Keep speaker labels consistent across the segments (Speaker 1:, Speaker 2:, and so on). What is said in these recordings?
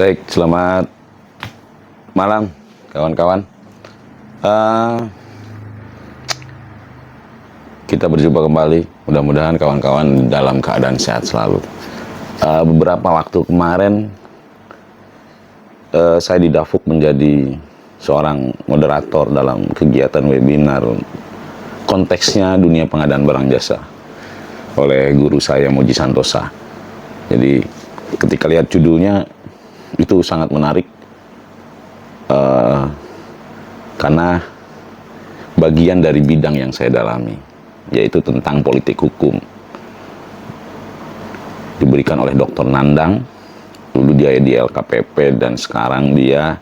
Speaker 1: Baik, selamat malam kawan-kawan. Eh, kita berjumpa kembali. Mudah-mudahan kawan-kawan dalam keadaan sehat selalu. Beberapa waktu kemarin saya didafuk menjadi seorang moderator dalam kegiatan webinar konteksnya dunia pengadaan barang jasa oleh guru saya Moji Santosa. Jadi ketika lihat judulnya itu sangat menarik karena bagian dari bidang yang saya dalami, yaitu tentang politik hukum, diberikan oleh Dr. Nandang. Dulu dia di LKPP dan sekarang dia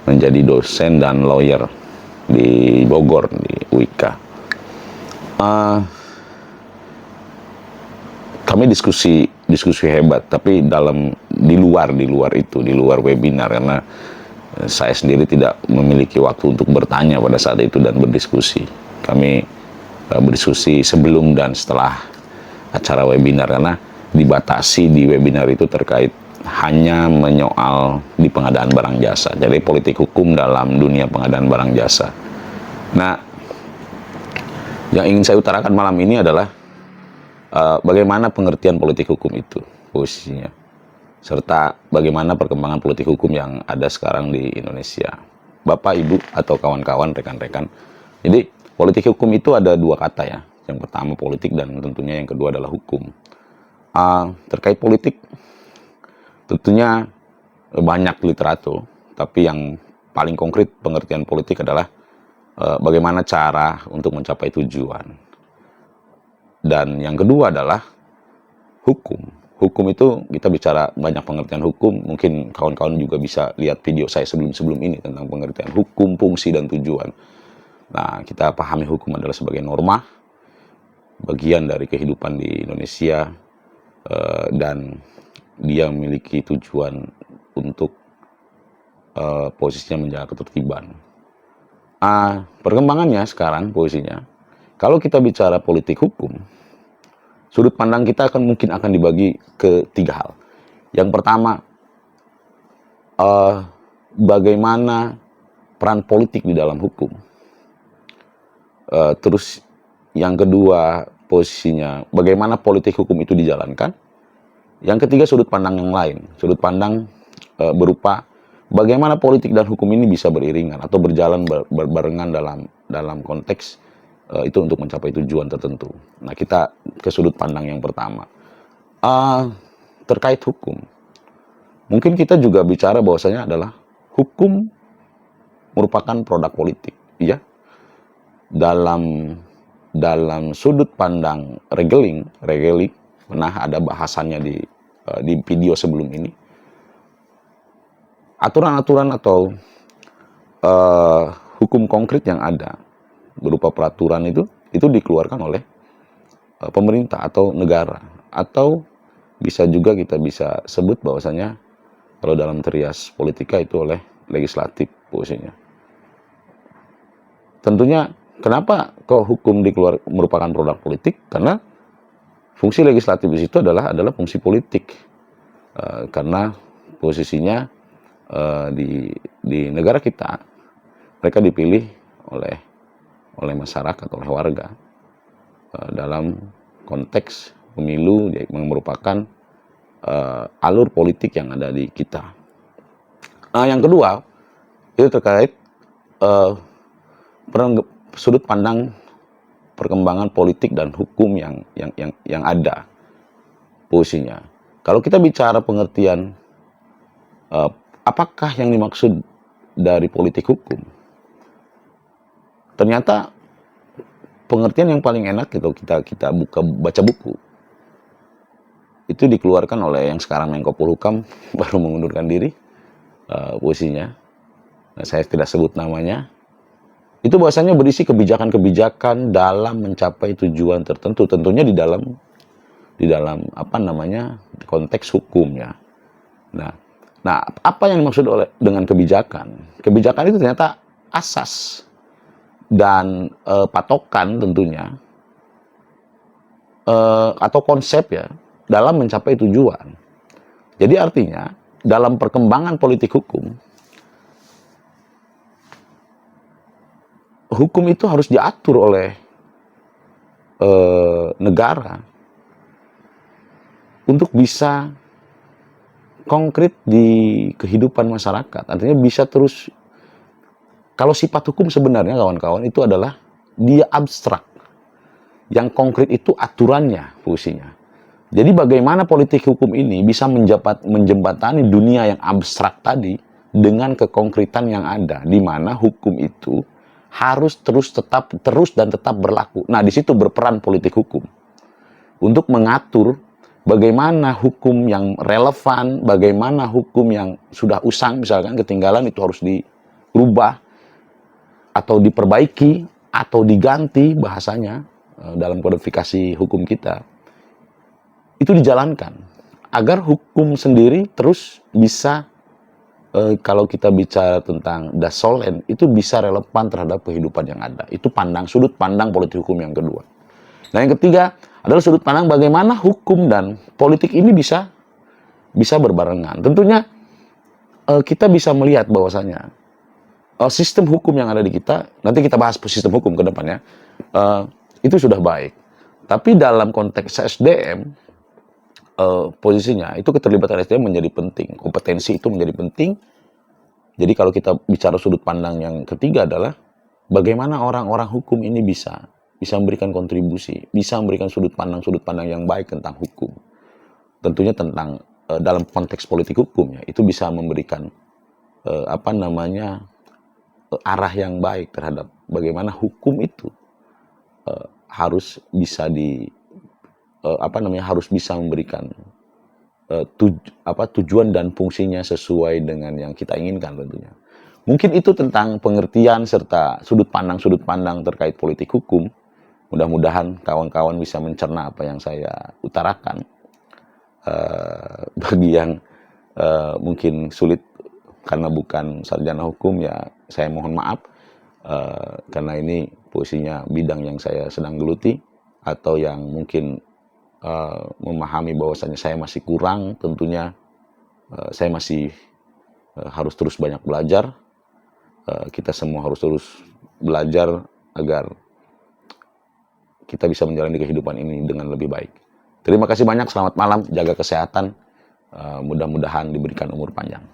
Speaker 1: menjadi dosen dan lawyer di Bogor, di UIK. Kami diskusi hebat, tapi di luar webinar, karena saya sendiri tidak memiliki waktu untuk bertanya pada saat itu dan berdiskusi. Kami berdiskusi sebelum dan setelah acara webinar, karena dibatasi di webinar itu terkait hanya menyoal di pengadaan barang jasa. Jadi politik hukum dalam dunia pengadaan barang jasa. Nah, yang ingin saya utarakan malam ini adalah bagaimana pengertian politik hukum itu posisinya, serta bagaimana perkembangan politik hukum yang ada sekarang di Indonesia. Bapak, Ibu, atau kawan-kawan, rekan-rekan. Jadi politik hukum itu ada dua kata ya. Yang pertama politik dan tentunya yang kedua adalah hukum. Terkait politik tentunya banyak literatur, tapi yang paling konkret pengertian politik adalah bagaimana cara untuk mencapai tujuan. Dan yang kedua adalah hukum. Hukum itu kita bicara banyak pengertian hukum, mungkin kawan-kawan juga bisa lihat video saya sebelum ini tentang pengertian hukum, fungsi, dan tujuan. Nah, kita pahami hukum adalah sebagai norma, bagian dari kehidupan di Indonesia, dan dia memiliki tujuan untuk posisinya menjaga ketertiban. Perkembangannya sekarang posisinya, kalau kita bicara politik hukum, sudut pandang kita mungkin akan dibagi ke tiga hal. Yang pertama, bagaimana peran politik di dalam hukum. Terus yang kedua posisinya, bagaimana politik hukum itu dijalankan. Yang ketiga, sudut pandang yang lain. Sudut pandang berupa bagaimana politik dan hukum ini bisa beriringan atau berjalan barengan dalam konteks itu untuk mencapai tujuan tertentu. Nah, kita ke sudut pandang yang pertama. Terkait hukum. Mungkin kita juga bicara bahwasanya adalah hukum merupakan produk politik. Ya. Dalam sudut pandang regeling, pernah ada bahasannya di video sebelum ini. Aturan-aturan atau hukum konkret yang ada berupa peraturan itu dikeluarkan oleh pemerintah atau negara, atau bisa juga kita bisa sebut bahwasanya kalau dalam trias politika itu oleh legislatif posisinya. Tentunya kenapa kok hukum merupakan produk politik? Karena fungsi legislatif di situ adalah fungsi politik, karena posisinya di negara kita mereka dipilih oleh masyarakat, oleh warga dalam konteks pemilu yang merupakan alur politik yang ada di kita. Nah, yang kedua itu terkait sudut pandang perkembangan politik dan hukum yang ada posisinya. Kalau kita bicara pengertian apakah yang dimaksud dari politik hukum, ternyata pengertian yang paling enak itu kita baca buku itu dikeluarkan oleh yang sekarang Menko Polhukam baru mengundurkan diri posisinya. Nah, saya tidak sebut namanya. Itu bahasanya berisi kebijakan-kebijakan dalam mencapai tujuan tertentu, tentunya di dalam konteks hukum ya. Nah, apa yang dimaksud dengan kebijakan? Kebijakan itu ternyata asas dan patokan tentunya atau konsep ya dalam mencapai tujuan. Jadi artinya dalam perkembangan politik hukum, hukum itu harus diatur oleh negara untuk bisa konkret di kehidupan masyarakat. Artinya bisa terus, kalau sifat hukum sebenarnya kawan-kawan itu adalah dia abstrak. Yang konkret itu aturannya, fungsinya. Jadi bagaimana politik hukum ini bisa menjembatani dunia yang abstrak tadi dengan kekonkretan yang ada, di mana hukum itu harus terus dan tetap berlaku. Nah, di situ berperan politik hukum untuk mengatur bagaimana hukum yang relevan, bagaimana hukum yang sudah usang misalkan ketinggalan itu harus dirubah atau diperbaiki atau diganti bahasanya dalam kodifikasi hukum kita. Itu dijalankan agar hukum sendiri terus bisa kalau kita bicara tentang das solens itu bisa relevan terhadap kehidupan yang ada. Itu sudut pandang politik hukum yang kedua. Nah, yang ketiga adalah sudut pandang bagaimana hukum dan politik ini bisa berbarengan. Tentunya kita bisa melihat bahwasanya sistem hukum yang ada di kita, nanti kita bahas sistem hukum ke depannya, itu sudah baik. Tapi dalam konteks SDM, posisinya itu keterlibatan SDM menjadi penting, kompetensi itu menjadi penting. Jadi kalau kita bicara sudut pandang yang ketiga adalah bagaimana orang-orang hukum ini bisa memberikan kontribusi, bisa memberikan sudut pandang yang baik tentang hukum. Tentunya tentang dalam konteks politik hukum ya, itu bisa memberikan arah yang baik terhadap bagaimana hukum itu harus bisa harus bisa memberikan tujuan dan fungsinya sesuai dengan yang kita inginkan tentunya. Mungkin itu tentang pengertian serta sudut pandang terkait politik hukum. Mudah-mudahan kawan-kawan bisa mencerna apa yang saya utarakan. Bagi yang mungkin sulit karena bukan sarjana hukum, ya saya mohon maaf. Karena ini posisinya bidang yang saya sedang geluti, atau yang mungkin memahami bahwasanya saya masih kurang, tentunya saya masih harus terus banyak belajar. Kita semua harus terus belajar agar kita bisa menjalani kehidupan ini dengan lebih baik. Terima kasih banyak, selamat malam, jaga kesehatan, mudah-mudahan diberikan umur panjang.